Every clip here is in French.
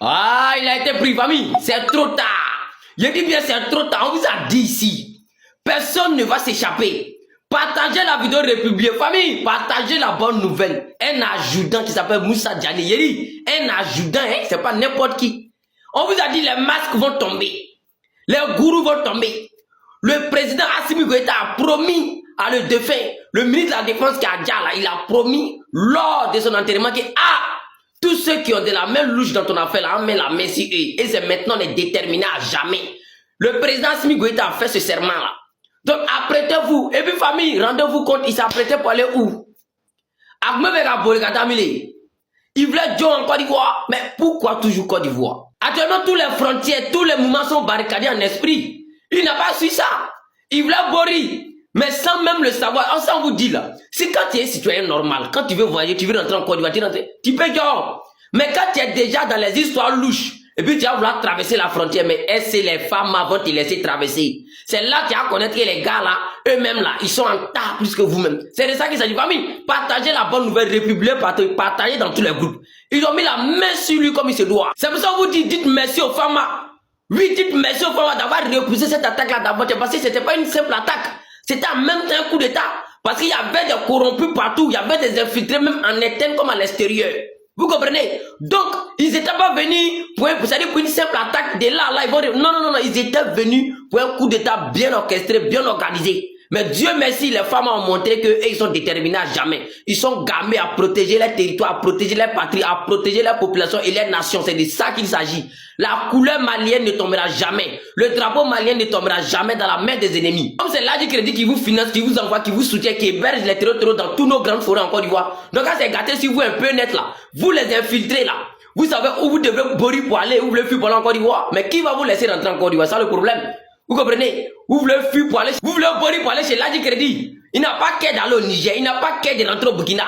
Ah, il a été pris, famille. C'est trop tard. Je dis bien, c'est trop tard. On vous a dit ici. Personne ne va s'échapper. Partagez la vidéo république. Famille, partagez la bonne nouvelle. Un adjudant qui s'appelle Moussa Diallo. Un adjudant, hein, c'est pas n'importe qui. On vous a dit les masques vont tomber. Les gourous vont tomber. Le président Assimi Goïta a promis à le défunt, le ministre de la Défense qui a dit là, il a promis lors de son enterrement que tous ceux qui ont de la main louche dans ton affaire, là, on met la main sur eux. Et c'est maintenant les déterminés à jamais. Le président Assimi Goïta a fait ce serment-là. Donc apprêtez-vous. Et puis famille, rendez-vous compte, il s'apprêtait pour aller où? Il voulait jouer en Côte d'Ivoire. Mais pourquoi toujours Côte d'Ivoire? Actuellement, tous les frontières, tous les mouvements sont barricadés en esprit. Il n'a pas su ça. Il voulait Bori. Mais sans même le savoir, on vous dit là, c'est quand tu es citoyen normal, quand tu veux voyager, tu veux rentrer en Côte d'Ivoire, tu peux genre. Mais quand tu es déjà dans les histoires louches, et puis tu vas vouloir traverser la frontière, mais est-ce que les femmes vont te laisser traverser? C'est là que tu vas connaître que les gars là, eux-mêmes là, ils sont en tas plus que vous-même. C'est de ça qu'il s'agit. Famille, partagez la bonne nouvelle république, partagez dans tous les groupes. Ils ont mis la main sur lui comme il se doit. C'est pour ça qu'on vous dit, dites merci aux femmes. Oui, dites merci aux femmes d'avoir repoussé cette attaque-là d'abord, parce que c'était pas une simple attaque. C'était en même temps un coup d'État. Parce qu'il y avait des corrompus partout, il y avait des infiltrés même en interne comme à l'extérieur. Vous comprenez? Donc, ils n'étaient pas venus pour une simple attaque de là, ils vont dire, non, ils étaient venus pour un coup d'État bien orchestré, bien organisé. Mais Dieu merci, les femmes ont montré qu'ils sont déterminés à jamais. Ils sont gamés à protéger leur territoire, à protéger leur patrie, à protéger leur population et leur nation. C'est de ça qu'il s'agit. La couleur malienne ne tombera jamais. Le drapeau malien ne tombera jamais dans la main des ennemis. Comme c'est là du crédit qui vous finance, qui vous envoie, qui vous soutient, qui héberge les terreaux dans tous nos grandes forêts en Côte d'Ivoire. Donc quand c'est gâté sur vous un peu net là, vous les infiltrez là. Vous savez où vous devez boire pour aller, où vous voulez fuir pour aller en Côte d'Ivoire. Mais qui va vous laisser rentrer en Côte d'Ivoire? C'est ça le problème. Vous comprenez? Vous voulez fuir pour aller, vous voulez boire pour aller chez l'Adi Crédit. Il n'a pas qu'à d'aller au Niger, il n'a pas qu'à de rentrer au Burkina.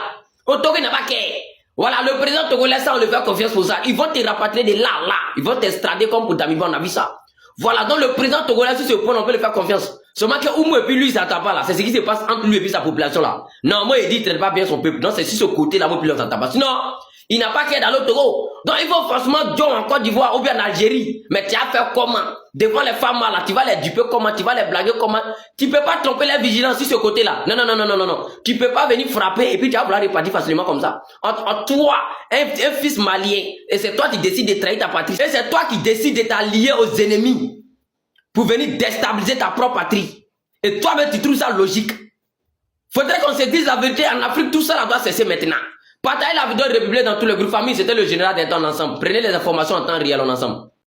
Au Togo, il n'a pas qu'à. Voilà, le président togolais, ça, on le fait confiance pour ça. Ils vont te rapatrier de là. Ils vont t'extrader comme pour Damiba, on a vu ça. Voilà, donc le président togolais, sur ce point, on peut le faire confiance. Seulement que Oumou et puis lui, ça tape pas là. C'est ce qui se passe entre lui et puis sa population là. Non, moi, il dit, il traite pas bien son peuple. Non, c'est sur ce côté là, moi, puis là, ça tape pas. Sinon, il n'a pas qu'à d'aller au Togo. Donc, il faut forcément jouer en Côte d'Ivoire ou bien en Algérie. Mais tu as fait comment? Devant les femmes là, tu vas les duper comment? Tu vas les blaguer comment? Tu peux pas tromper la vigilance sur ce côté là. Non. Tu peux pas venir frapper et puis tu vas vouloir repartir facilement comme ça. En toi, un fils malien, et c'est toi qui décides de trahir ta patrie. Et c'est toi qui décides de t'allier aux ennemis pour venir déstabiliser ta propre patrie. Et toi-même, tu trouves ça logique. Faudrait qu'on se dise la vérité en Afrique, tout ça là doit cesser maintenant. Partagez la vidéo république dans tous les groupes familles, c'était le général des temps ensemble. Prenez les informations en temps réel en ensemble.